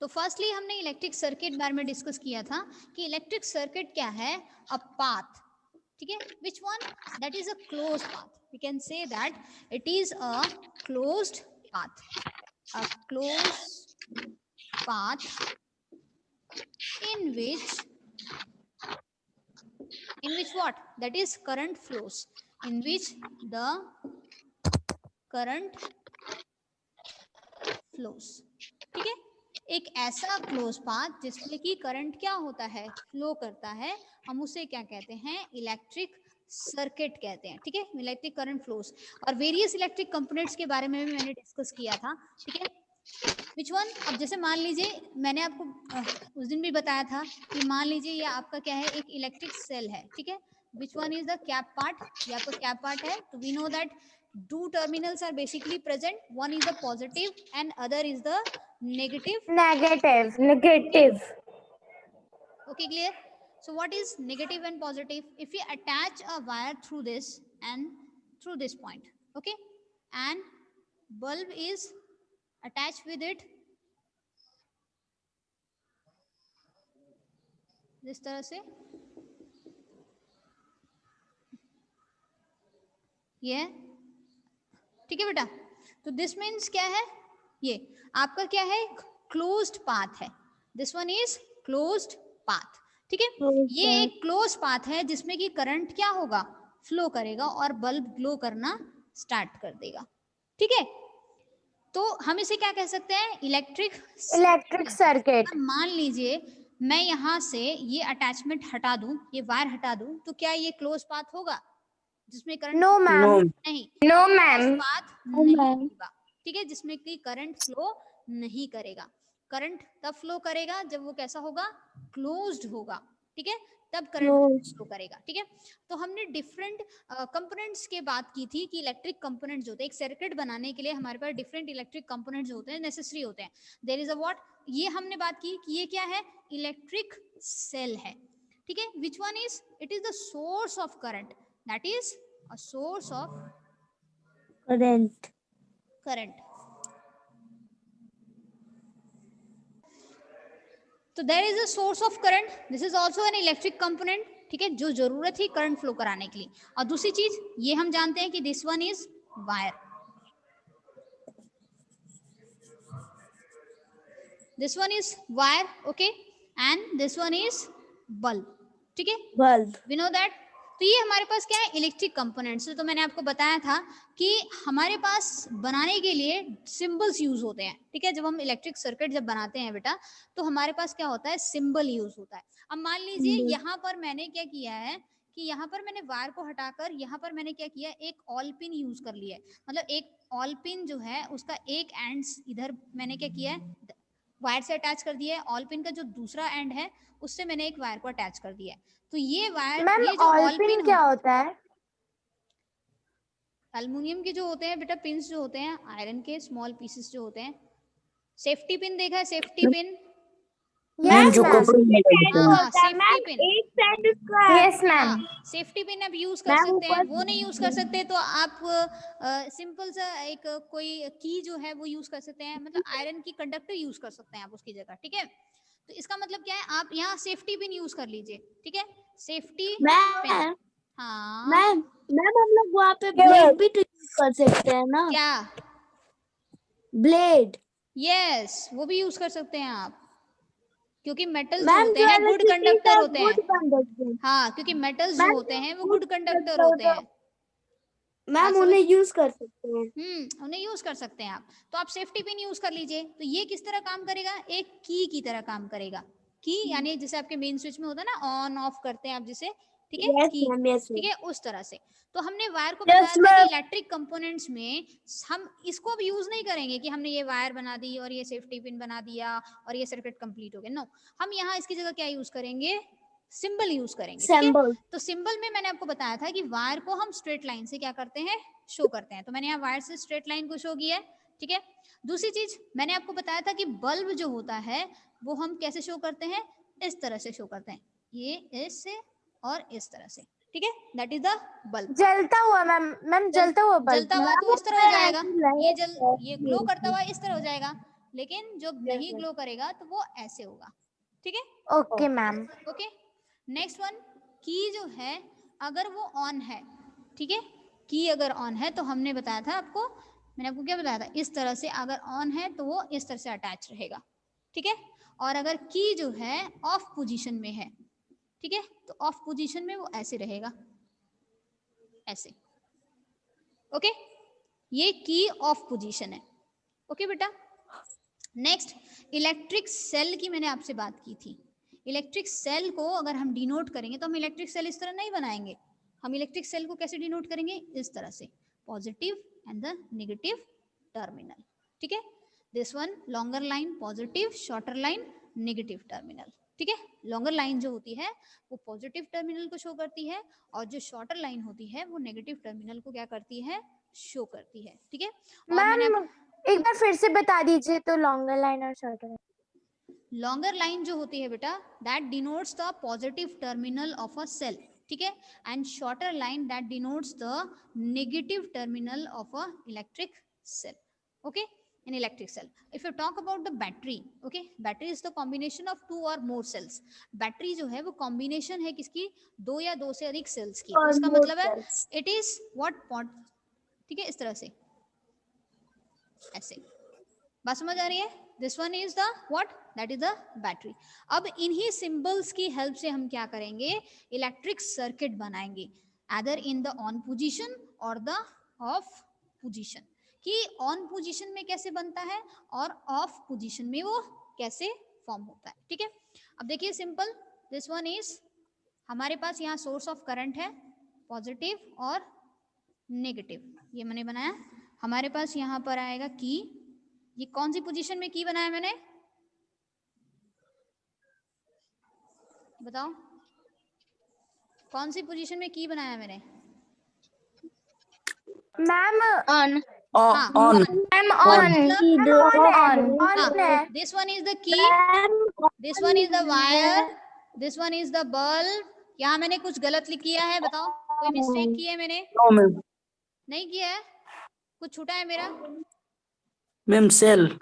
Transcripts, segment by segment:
तो फर्स्टली हमने electric circuit बारे में डिस्कस किया था कि इलेक्ट्रिक सर्किट क्या है, अ पाथ, ठीक है, which one, that is a close path, we can say that it is a closed path, a closed path in which what, that is current flows, in which the current flows, ठीक है। एक ऐसा close path जिसमें कि current क्या होता है, flow करता है, हम उसे क्या कहते हैं, इलेक्ट्रिक सर्किट कहते हैं, ठीक है, इलेक्ट्रिक करंट फ्लोस। और वेरियस इलेक्ट्रिक कंपोनेंट्स के बारे में भी मैंने डिस्कस किया था, ठीक है, विच वन। अब जैसे मान लीजिए मैंने आपको उस दिन भी बताया था कि मान लीजिए ये आपका क्या है, एक इलेक्ट्रिक सेल है, ठीक है, which one is the cap part, ये आपका कैप पार्ट है। तो we know that two terminals are basically present, one is the positive and other is the negative. Negative. Okay, clear? So what is negative and positive? If we attach a wire through this and through this point, okay, and bulb is attached with it जिस तरह से ये, ठीक है बेटा। तो this means क्या है, ये आपका क्या है, क्लोज्ड पाथ है, this one is closed path, ठीक है। ये एक क्लोज पाथ है जिसमें कि करंट क्या होगा, फ्लो करेगा और बल्ब ग्लो करना स्टार्ट कर देगा, ठीक है। तो हम इसे क्या कह सकते हैं, इलेक्ट्रिक सर्किट। अब मान लीजिए मैं यहाँ से ये अटैचमेंट हटा दूं, ये वायर हटा दूं, तो क्या ये क्लोज पाथ होगा जिसमें करंट? नो मैम, नहीं, नो मैम, पाथ नहीं होगा, ठीक है, जिसमें कि करंट फ्लो नहीं करेगा। करंट तब फ्लो करेगा जब वो कैसा होगा, क्लोज्ड होगा, ठीक है, तब करंट फ्लो करेगा, ठीक है। तो हमने डिफरेंट कंपोनेंट्स के बात की थी कि इलेक्ट्रिक कंपोनेंट्स होते हैं, एक सर्किट बनाने के लिए हमारे पास डिफरेंट इलेक्ट्रिक कंपोनेंट्स होते हैं, नेसेसरी होते हैं। देयर इज अ व्हाट, ये हमने बात की कि ये क्या है, इलेक्ट्रिक सेल है, ठीक है, which one is, it is the source of current, that is a source of current. तो there is a source of current, this is also an electric component, ठीक है, जो जरूरत थी करंट फ्लो कराने के लिए। और दूसरी चीज ये हम जानते हैं कि this one is wire, this one is wire, okay, and this one is bulb, ठीक है, बल्ब। We know that. तो ये हमारे पास क्या है, इलेक्ट्रिक कंपोनेंट्स। तो मैंने आपको बताया था कि हमारे पास बनाने के लिए सिंबल्स यूज होते हैं, ठीक है, जब हम इलेक्ट्रिक सर्किट जब बनाते हैं बेटा, तो हमारे पास क्या होता है, सिंबल यूज होता है। अब मान लीजिए यहाँ पर मैंने क्या किया है कि यहाँ पर मैंने वायर को हटाकर यहाँ पर मैंने क्या किया, एक ऑल पिन यूज कर लिया है, मतलब एक ऑल पिन जो है उसका एक एंड इधर मैंने क्या किया है, वायर से अटैच कर दिया है, ऑल पिन का जो दूसरा एंड है उससे मैंने एक वायर को अटैच कर दिया है। तो ये वायर, ये जो ऑल पिन क्या होता है, एल्युमिनियम के जो होते हैं बेटा पिन्स, जो होते हैं आयरन के स्मॉल पीसेस जो होते हैं। सेफ्टी पिन देखा है, safety pin, safety pin, yes ma'am, safety pin आप यूज कर सकते हैं। वो नहीं यूज कर सकते तो आप सिंपल सा एक कोई की जो है वो यूज कर सकते हैं, मतलब आयरन की कंडक्टर यूज कर सकते हैं आप उसकी जगह, ठीक है। तो इसका मतलब क्या है, आप यहाँ सेफ्टी पिन यूज कर लीजिए, ठीक है, सेफ्टी पिन। हाँ मैम हम लोग वहाँ पे ब्लेड भी यूज कर सकते हैं ना, क्या, ब्लेड। यस वो भी यूज कर सकते हैं आप, क्योंकि मेटल्स जो होते हैं गुड कंडक्टर होते हैं। हाँ, क्योंकि मेटल्स जो होते हैं वो गुड कंडक्टर होते हैं, मैम उन्हें यूज कर सकते हैं। उन्हें यूज कर सकते हैं आप। तो आप सेफ्टी पिन यूज कर लीजिए। तो ये किस तरह काम करेगा, एक की तरह काम करेगा। की यानी जैसे आपके मेन स्विच में होता है ना, ऑन ऑफ करते हैं आप जिसे, ठीक है, की, ठीक है, उस तरह से। तो हमने वायर को बताया था कि इलेक्ट्रिक कंपोनेंट्स में हम इसको भी यूज नहीं करेंगे कि हमने ये वायर बना दी और ये सेफ्टी पिन बना दिया और ये सर्किट कंप्लीट हो गया, नो, हम यहाँ इसकी जगह क्या यूज करेंगे, सिंबल यूज करेंगे, ठीक है। तो सिंबल में मैंने आपको बताया था कि वायर को हम स्ट्रेट लाइन से क्या करते हैं, शो करते हैं। तो मैंने यहाँ वायर से स्ट्रेट लाइन को शो किया है, ठीक है। दूसरी चीज मैंने आपको बताया था कि बल्ब जो होता है वो हम कैसे शो करते हैं, इस तरह से शो करते हैं, ये इससे और इस तरह से, ठीक है, दैट इज द बल्ब। जलता हुआ मैम जलता हुआ बल्ब, जलता हुआ तो इस तरह हो जाएगा, ये ग्लो करता हुआ इस तरह हो जाएगा। लेकिन जो नहीं ग्लो करेगा तो वो ऐसे होगा, ठीक है। Okay ma'am. Okay, next one, की जो है अगर वो ऑन है, ठीक है, की अगर ऑन है तो हमने बताया था आपको, मैंने आपको क्या बताया था, इस तरह से अगर ऑन है तो वो इस तरह से अटैच रहेगा, ठीक है। और अगर की जो है ऑफ पोजीशन में है, ठीक है, तो ऑफ पोजीशन में वो ऐसे रहेगा, ऐसे। ओके, ये की ऑफ पोजीशन है। ओके बेटा, नेक्स्ट इलेक्ट्रिक सेल की मैंने आपसे बात की थी। इलेक्ट्रिक सेल को अगर हम डिनोट करेंगे तो हम इलेक्ट्रिक सेल इस तरह नहीं बनाएंगे, हम इलेक्ट्रिक सेल को कैसे डिनोट करेंगे, इस तरह से, positive and the negative terminal, ठीक है। This one longer line positive, shorter line negative terminal, ठीक है। लॉन्गर लाइन जो होती है वो पॉजिटिव टर्मिनल को शो करती है, और जो शॉर्टर लाइन होती है वो नेगेटिव टर्मिनल को क्या करती है, शो करती है, ठीक है। और मैंने मैम एक बार फिर से बता दीजिए तो, लॉन्गर लाइन और शॉर्टर लाइन। लॉन्गर लाइन जो होती है बेटा, that denotes the positive terminal of a cell, ठीक है, and shorter line that denotes the negative terminal of a electric cell, okay, in electric cell. If you talk about the battery, okay, battery is the combination of two or more cells. battery जो है वो combination है किसकी, दो या दो से अधिक cells की, तो इसका मतलब है it is what pot, ठीक है, इस तरह से, ऐसे, बात समझ आ रही है। This one is the what, that is the battery. अब इन्हीं सिंबल्स की हेल्प से हम क्या करेंगे, इलेक्ट्रिक सर्किट बनाएंगे, आदर इन द ऑन पोजीशन और द ऑफ पोजीशन, कि ऑन पोजीशन में कैसे बनता है और ऑफ पोजीशन में वो कैसे फॉर्म होता है, ठीक है। अब देखिए सिंपल, दिस वन इज, हमारे पास यहाँ सोर्स ऑफ करंट है पॉजिटिव और नेगेटिव, ये मैंने बनाया। हमारे पास यहाँ पर आएगा की, ये कौन सी पोजीशन में की बनाया मैंने, बताओ, कौन सी पोजीशन में की बनाया मैंने, मैम on हाँ on मैम ऑन है। This one is the key, this one is the wire, this one is the bulb. यहाँ मैंने कुछ गलत लिख किया है, बताओ, कोई मिस्टेक की है मैंने, no मैम, नहीं किया है, कुछ छूटा है मेरा, मैम सेल,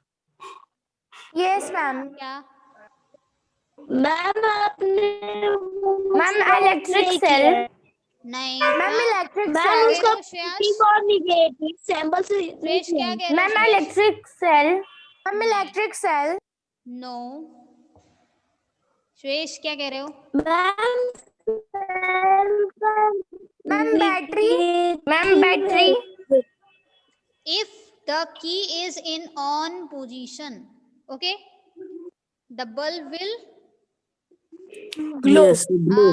यस मैम। क्या, मैम आपने मैम इलेक्ट्रिक सेल, नहीं, मैम इलेक्ट्रिक मैम सेल, उसका श्रेयस, पॉजिटिव और नेगेटिव सिंबल से श्रेयस क्या कह रहे मैम हो, electric cell, ma'am electric cell, no, Shreyas क्या कह रहे हो, ma'am battery, ma'am battery, if the key is in on position, okay, the bulb will yes blue,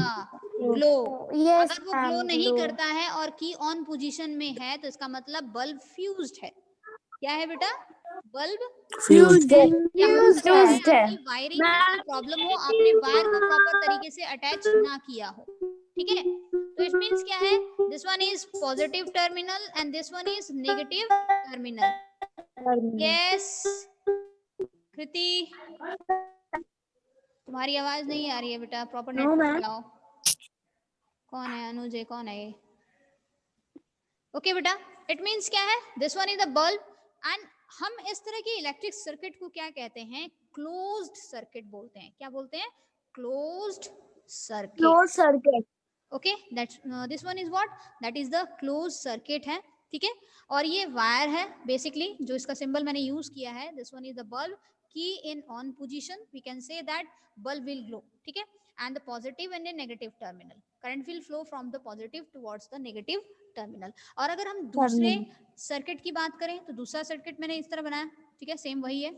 glow. Yes अगर वो ग्लो नहीं करता है और की ऑन पोजीशन में है तो इसका मतलब बल्ब फ्यूज्ड है, क्या है बेटा, बल्ब fused, या हो सकता है Fused है। आपकी वायरिंग में प्रॉब्लम हो, आपने वायर को प्रॉपर तरीके से अटैच ना किया हो, ठीक है। तो इट मींस क्या है, this one is positive terminal and this one is negative terminal. Yes Kriti, तुम्हारी आवाज नहीं आ रही है बेटा, प्रॉपर नेटवर्क लाओ। कौन है अनुज, कौन है ये, ओके बेटा, इट मींस क्या है, this one is the bulb, and हम इस तरह की इलेक्ट्रिक सर्किट को क्या कहते हैं, क्लोज्ड सर्किट बोलते हैं, क्या बोलते हैं, closed circuit, okay, that's this one is what, that is the close circuit है, ठीक है। और ये वायर है बेसिकली, जो इसका सिंबल मैंने यूज किया है, this one is the bulb, key in on position, we can say that bulb will glow, ठीक है, and the positive and the negative terminal, current will flow from the positive towards the negative terminal। और अगर हम दूसरे circuit की बात करें तो दूसरा सर्किट मैंने इस तरह बनाया, ठीक है, सेम वही है,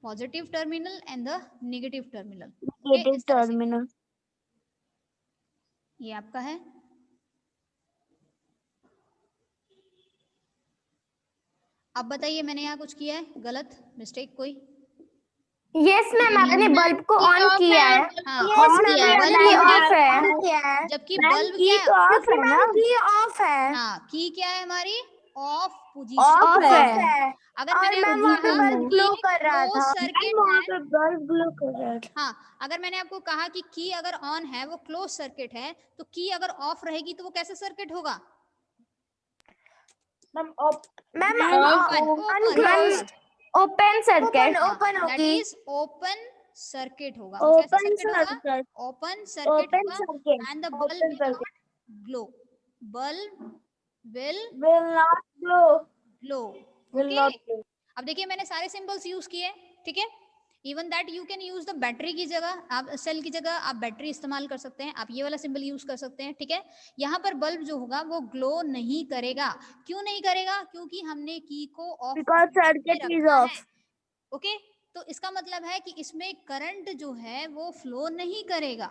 positive terminal and the negative terminal, इस तरह से, ये आपका है। अब बताइए मैंने यहाँ कुछ किया है गलत, मिस्टेक कोई, यस मैम आपने बल्ब को ऑन किया है, हाँ, बल्ब ऑफ है, जबकि बल्ब क्या है, ऑफ है ना, की ऑफ है, हाँ, की क्या है हमारी, ऑफ पोजीशन ऑफ है। अगर मैंने मैम वहाँ पे बल्ब ग्लो कर रहा था, सर्किट वहाँ है, पे बल्ब ग्लो कर रहा था। हाँ, अगर मैंने आपको कहा कि की अगर ऑन है वो क्लोज सर्किट है, तो की अगर ऑफ रहेगी तो वो कैसे सर्किट होगा, ma'am अनक्लोज्ड, open circuit that is open circuit होगा। कैसा सर्किट होगा? ओपन सर्किट होगा and the bulb will not glow. Bulb will glow. Okay, अब देखिए मैंने सारे सिंबल्स यूज किए, ठीक है। Even that you can use the battery की जगह, आप सेल की जगह आप बैटरी इस्तेमाल कर सकते हैं, आप ये वाला सिंबल यूज कर सकते हैं, ठीक है। यहाँ पर बल्ब जो होगा वो ग्लो नहीं करेगा। क्यों नहीं करेगा? क्योंकि हमने की को ऑफ सर्किट इज रखा ऑफ। है। ओके, तो इसका मतलब है कि इसमें करंट जो है वो फ्लो नहीं करेगा,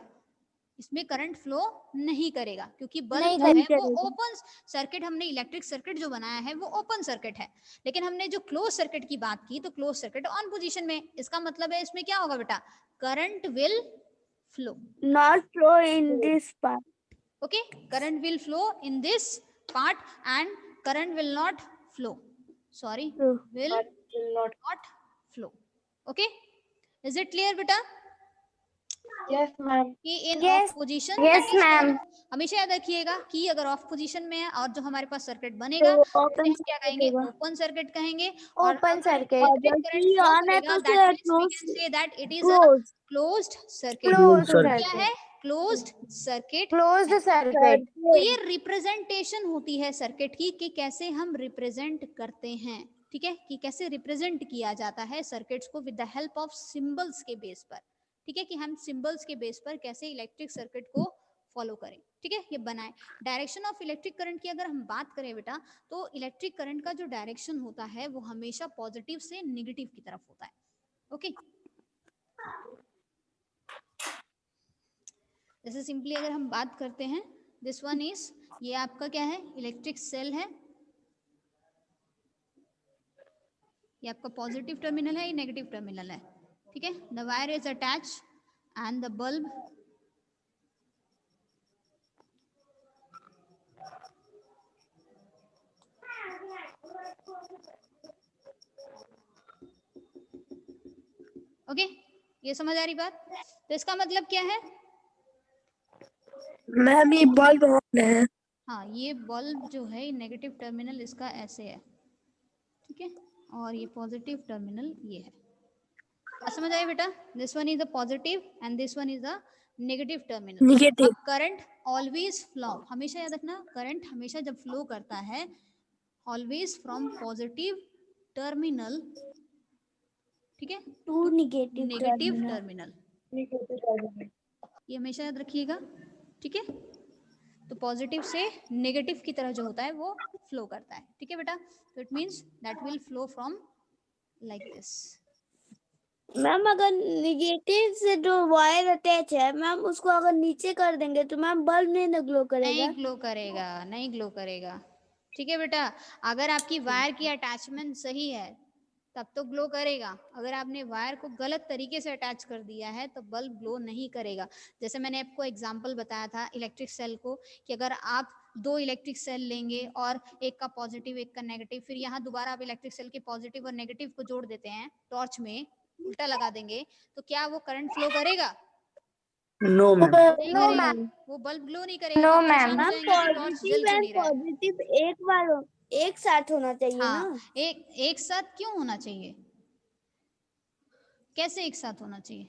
इसमें करंट फ्लो नहीं करेगा, क्योंकि बल्ब जो है वो ओपन सर्किट, हमने इलेक्ट्रिक सर्किट जो बनाया है वो ओपन सर्किट है। लेकिन हमने जो क्लोज सर्किट की बात की तो क्लोज सर्किट ऑन पोजीशन में, इसका मतलब है इसमें क्या होगा बेटा? Current will flow, not flow in this part. Okay, current will flow in this part and current will not flow, sorry, will not flow. Okay, is it clear बेटा? Yes ma'am. Key in off position, yes ma'am. हमेशा याद रखिएगा कि अगर of position में है और जो हमारे पास सर्किट बनेगा तो उसे ओपन हम क्या कहेंगे? ओपन सर्किट कहेंगे। और open circuit. Current flow on है करेगा, तो that means we can say that it is a close closed circuit. क्या है? Closed circuit. Closed circuit. तो ये रिप्रेजेंटेशन होती है सर्किट की कि कैसे हम रिप्रेजेंट करते हैं, ठीक है, कि कैसे रिप्रेजेंट किया जाता है सर्किट्स को with the help of symbols के बेस पर, ठीक है, कि हम सिंबल्स के बेस पर कैसे इलेक्ट्रिक सर्किट को फॉलो करें, ठीक है, ये बनाएं। डायरेक्शन ऑफ इलेक्ट्रिक करंट की अगर हम बात करें बेटा, तो इलेक्ट्रिक करंट का जो डायरेक्शन होता है वो हमेशा पॉजिटिव से नेगेटिव की तरफ होता है। ओके, जैसे सिंपली अगर हम बात करते हैं, दिस वन इज, ये आपका क्या है? इलेक्ट्रिक सेल है, ये आपका पॉजिटिव टर्मिनल है, ये नेगेटिव टर्मिनल है, ठीक है। The wire is attach and the bulb okay, ये समझ आ रही बात? तो इसका मतलब क्या है? मैम ये बल्ब ऑन है। हाँ, ये बल्ब जो है नेगेटिव टर्मिनल इसका ऐसे है, ठीक है, और ये पॉजिटिव टर्मिनल ये है। समझ आए बेटा? This one is the positive and this one is the negative terminal. Negative. अब करंट ऑलवेज फ्लो, हमेशा याद रखना, करंट हमेशा जब फ्लो करता है ऑलवेज फ्रॉम पॉजिटिव टर्मिनल, ठीक है, टू नेगेटिव टर्मिनल, ये हमेशा याद रखिएगा, ठीक है। तो पॉजिटिव से नेगेटिव की तरह जो होता है वो फ्लो करता है, ठीक है बेटा। तो it means that will flow from like this. Ma'am अगर निगेटिव से जो वायर अटैच है मैम, उसको अगर नीचे कर देंगे तो मैम बल्ब नहीं ना ग्लो करेगा। नहीं ग्लो करेगा, नहीं ग्लो करेगा, ठीक है बेटा। अगर आपकी वायर की अटैचमेंट सही है तब तो ग्लो करेगा, अगर आपने वायर को गलत तरीके से अटैच कर दिया है तो बल्ब ग्लो नहीं करेगा। जैसे मैंने आपको एग्जांपल बताया था इलेक्ट्रिक सेल को, कि अगर आप दो इलेक्ट्रिक सेल लेंगे और एक का पॉजिटिव एक का नेगेटिव, फिर यहाँ दोबारा आप इलेक्ट्रिक सेल के पॉजिटिव और नेगेटिव को जोड़ देते हैं, टॉर्च में उल्टा लगा देंगे, तो क्या वो करंट फ्लो करेगा? No ma'am. नहीं करेगा, वो बल्ब ग्लो नहीं करेगा। नो आप मैम। परेशान हो जाएंगे कि टॉर्च जल क्यों नहीं रहा है। पॉजिटिव एक बार एक साथ होना चाहिए हाँ, ना। एक साथ क्यों होना चाहिए? कैसे एक साथ होना चाहिए?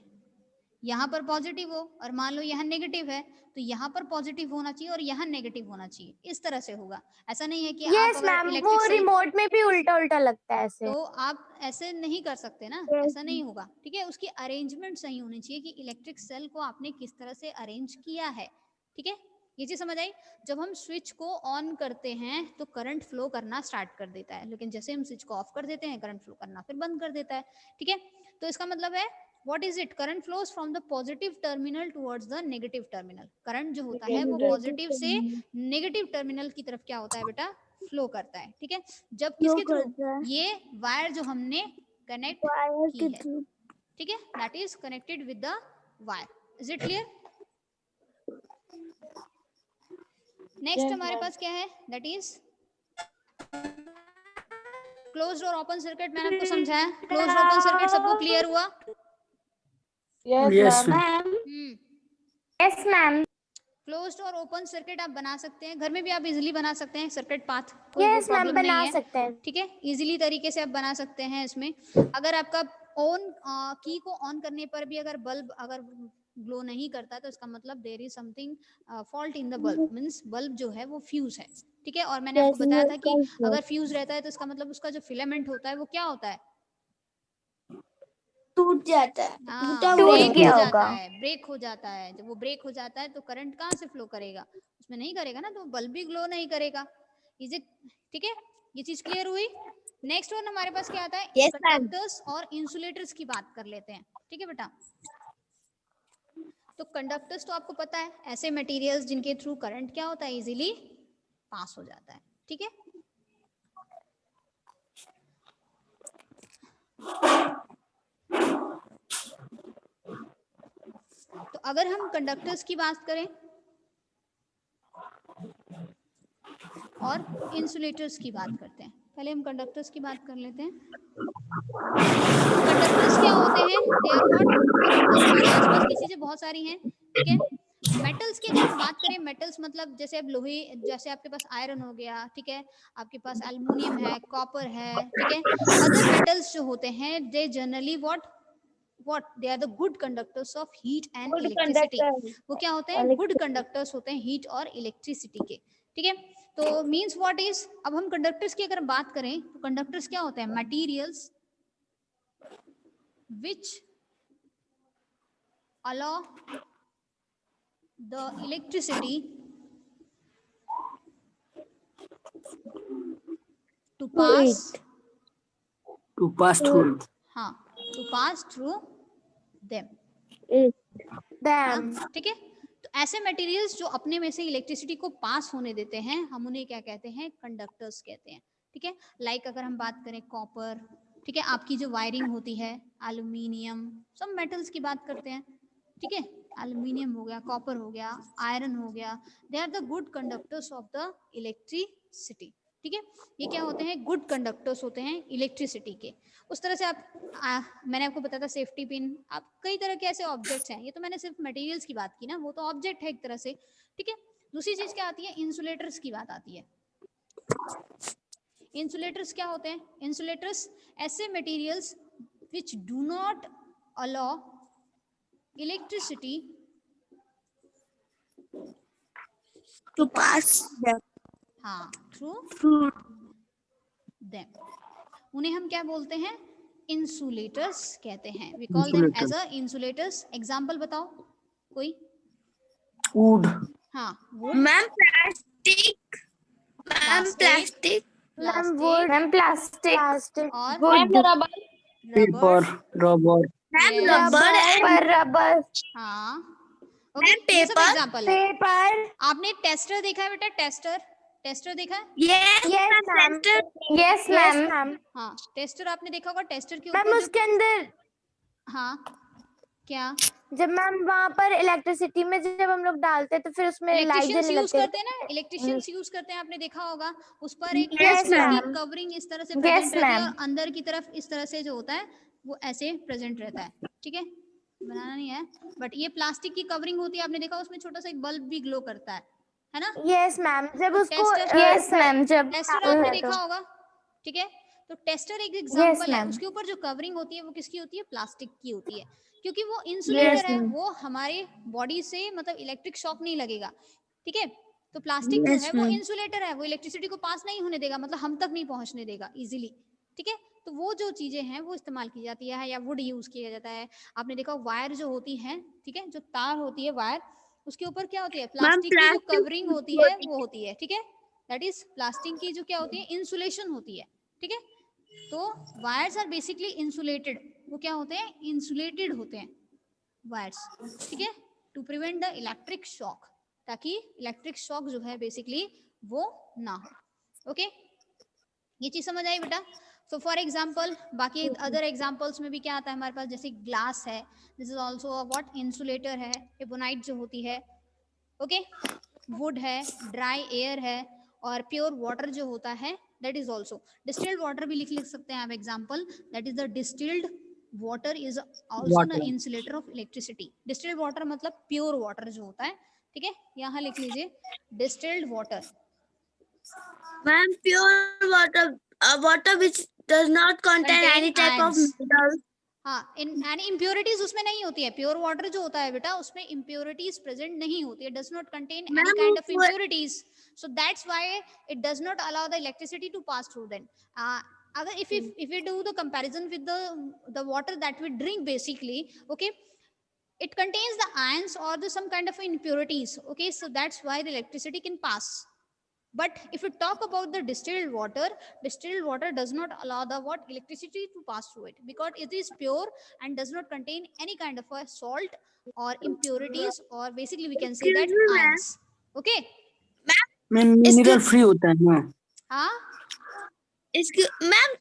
यहाँ पर पॉजिटिव हो और मान लो यहाँ नेगेटिव है, तो यहाँ पर पॉजिटिव होना चाहिए और यहाँ नेगेटिव होना चाहिए, इस तरह से होगा। ऐसा नहीं है कि आप अगर इलेक्ट्रिक सेल, रिमोट में भी उल्टा उल्टा लगता है ऐसे। तो आप ऐसे नहीं कर सकते ना, ऐसा नहीं होगा, ठीक है। उसकी अरेंजमेंट सही होनी चाहिए कि इलेक्ट्रिक सेल को आपने किस तरह से अरेंज किया है, ठीक है। ये चीज समझ आई? जब हम स्विच को ऑन करते हैं तो करंट फ्लो करना स्टार्ट कर देता है, लेकिन जैसे हम स्विच को ऑफ कर देते हैं करंट फ्लो करना फिर बंद कर देता है, ठीक है। तो इसका मतलब है what is it? Current flows from the positive terminal towards the negative terminal. Current जो होता है वो पॉजिटिव से नेगेटिव टर्मिनल की तरफ क्या होता है बेटा? फ्लो करता है, ठीक है। जब किसके थ्रू? ये वायर जो हमने कनेक्ट की है, ठीक है, that is connected with the wire. Is it clear? Next हमारे पास क्या है? दैट इज क्लोज्ड और ओपन सर्किट। मैंने आपको समझाया, क्लोज्ड ओपन सर्किट सबको क्लियर हुआ? Yes ma'am. Yes ma'am. Closed और ओपन सर्किट आप बना सकते हैं, घर में भी आप इजीली बना सकते हैं सर्किट पाथ, कोई यस मैम प्रॉब्लम नहीं बना है, सकते हैं। ठीक है, इजीली तरीके से आप बना सकते हैं इसमें। अगर आपका ऑन की को ऑन करने पर भी अगर बल्ब अगर ग्लो नहीं करता तो इसका मतलब there is something fault in the bulb, means bulb जो है वो फ्यूज है, ठीक है। और मैंने आपको यस बताया था कि अगर फ्यूज रहता है तो इसका मतलब उसका जो फिलामेंट होता है वो क्या होता है, टूट जाता है, हाँ टूटा हुआ ब्रेक नहीं हो गया जाता होगा। है, ब्रेक हो जाता है। जब वो ब्रेक हो जाता है तो करंट कहाँ से फ्लो करेगा, उसमें नहीं करेगा ना, तो बल्ब भी ग्लो नहीं करेगा। इज इट, ठीक है, ये चीज क्लियर हुई। नेक्स्ट वन हमारे पास क्या आता है, यस मैम। कंडक्टर्स और इंसुलेटर्स की बात कर लेते हैं, ठीक है बेटा। तो कंडक्टर्स तो आपको पता है, ऐसे मटेरियल्स जिनके थ्रू करंट क्या होता है, इजीली पास हो जाता है, ठीक है। तो अगर हम कंडक्टर्स की बात करें और इंसुलेटर्स की बात करते हैं, पहले हम कंडक्टर्स की बात कर लेते हैं। कंडक्टर्स क्या होते हैं, दे आर व्हाट, अब हमारे आसपास की चीजें बहुत सारी हैं, ठीक है। मेटल्स की अगर हम बात करें, मेटल्स मतलब जैसे अब लोहे, जैसे आपके पास आयरन हो गया, ठीक है, आपके पास एल्युमिनियम है, कॉपर है, ठीक है। अदर मेटल्स जो होते हैं they generally what they are the good conductors of heat and electricity, वो क्या होते हैं, गुड कंडक्टर्स होते हैं हीट और इलेक्ट्रिसिटी के, ठीक है। तो मींस व्हाट इज, अब हम कंडक्टर्स की अगर बात करें तो कंडक्टर्स क्या होते हैं, materials which allow the electricity to pass through. हाँ, to pass through them, ठीक है। तो ऐसे मटेरियल्स जो अपने में से इलेक्ट्रिसिटी को पास होने देते हैं, हम उन्हें क्या कहते हैं, कंडक्टर्स कहते हैं, ठीक है। लाइक अगर हम बात करें कॉपर, ठीक है, आपकी जो वायरिंग होती है, एल्युमिनियम, सब मेटल्स की बात करते हैं, ठीक है। एल्युमिनियम हो गया, कॉपर हो गया, आयरन हो गया, they are the good conductors of the electricity, ठीक है। ये क्या होते हैं, गुड कंडक्टर्स होते हैं इलेक्ट्रिसिटी के। उस तरह से आप मैंने आपको बताया था सेफ्टी पिन, आप कई तरह के ऐसे ऑब्जेक्ट्स हैं, ये तो मैंने सिर्फ मटेरियल्स की बात की ना, वो तो ऑब्जेक्ट है एक तरह से, ठीक है। दूसरी चीज क्या आती है, इंसुलेटर्स की बात आती है। इंसुलेटर्स क्या होते हैं, इंसुलेटर्स ऐसे materials which do not allow electricity to pass हाँ थ्रू देम, उन्हें हम क्या बोलते हैं, इंसुलेटर्स कहते हैं। We call them as a insulators. Example बताओ कोई। Wood. हाँ wood, ma'am plastic, ma'am plastic, ma'am plastic और ma'am rubber, Paper. Rubber. Ma'am Yes. Rubber, हाँ ओके, मैम ये सब पेपर, एग्जांपल है। पेपर, आपने टेस्टर देखा है बेटा, टेस्टर, टेस्टर देखा है, यस मैम, यस मैम। हाँ टेस्टर आपने देखा होगा, टेस्टर के मैम ऊपर उसके अंदर हाँ क्या, जब मैम वहाँ पर इलेक्ट्रिसिटी में जब हम लोग डालते हैं तो फिर उसमें लाइट इलेक्ट्रिशियंस जलने यूज लगती है। करते हैं ना, इलेक्ट्रिशियंस यूज करते हैं, आपने देखा होगा, उस पर एक Yes, प्लास्टिक की ma'am. कवरिंग इस तरह से Yes, प्रेजेंट रहती है ma'am. और अंदर की तरफ इस तरह से जो होता है वो ऐसे प्रेजेंट रहता है, ठीक है, बनाना नहीं है, बट ये प्लास्टिक की कवरिंग होती है, आपने देखा उसमें छोटा सा एक बल्ब भी ग्लो करता है ना। यस मैम, जब तो उसको टेस्टर, यस मैम, जब टेस्टर आपने देखा होगा, ठीक है। तो टेस्टर एक एग्जांपल है, ma'am. उसके ऊपर जो कवरिंग होती है वो किसकी होती है, प्लास्टिक की होती है, क्योंकि वो Yes, इंसुलेटर है, ma'am. वो हमारे बॉडी से मतलब इलेक्ट्रिक शॉक नहीं लगेगा, ठीक है। तो प्लास्टिक जो Yes, है वो ma'am. इंसुलेटर है, वो इलेक्ट्रिसिटी को पास नहीं होने देगा, मतलब हम तक नहीं पहुंचने देगा इजीली, ठीक है। तो वो जो चीजें हैं वो इस्तेमाल की जाती है, या वुड यूज किया जाता है। आपने देखा वायर जो होती है, ठीक है, जो तार होती है वायर, उसके ऊपर क्या होती है, प्लास्टिक की जो कवरिंग होती है वो होती है, ठीक है। दैट इज प्लास्टिक की जो क्या होती है, इंसुलेशन होती है, ठीक है। तो वायर्स आर बेसिकली इंसुलेटेड, वो क्या होते हैं, इंसुलेटेड होते हैं वायर्स, ठीक है, to prevent the electric shock, ताकि इलेक्ट्रिक शॉक जो है बेसिकली वो ना हो, ओके। ये चीज समझ आई बेटा। सो फॉर एग्जाम्पल बाकी अदर एग्जाम्पल्स में भी क्या आता है हमारे पास, जैसे ग्लास है, this is also what, insulator है। एबोनाइट जो होती है, ओके, वुड है, ड्राई एयर है, और प्योर वाटर जो होता है that is also, distilled water भी लिख सकते हैं आप example, that is the distilled water is also न Water. Insulator of electricity. Distilled water मतलब प्योर वाटर जो होता है, ठीक है, यहाँ लिख लीजिए distilled water. Ma'am pure water, water which does not contain any type of ions. metals. हाँ, एंड इम्प्योरिटीज उसमें नहीं होती है। प्योर वाटर जो होता है बेटा उसमें इम्प्योरिटीज प्रेजेंट नहीं होती है, does not contain any Ma'am, kind of वो- impurities, so that's why it does not allow the electricity to pass through them. अगर if we do the comparison with the water that we drink basically, okay, it contains the ions or the some kind of impurities, okay, so that's why the electricity can pass. But if we talk about the distilled water does not allow the what electricity to pass through it, because it is pure and does not contain any kind of a salt or impurities, or basically we can say that Excuse me, ma'am. ions, okay। में mineral free होता है ना। हाँ इसके ma'am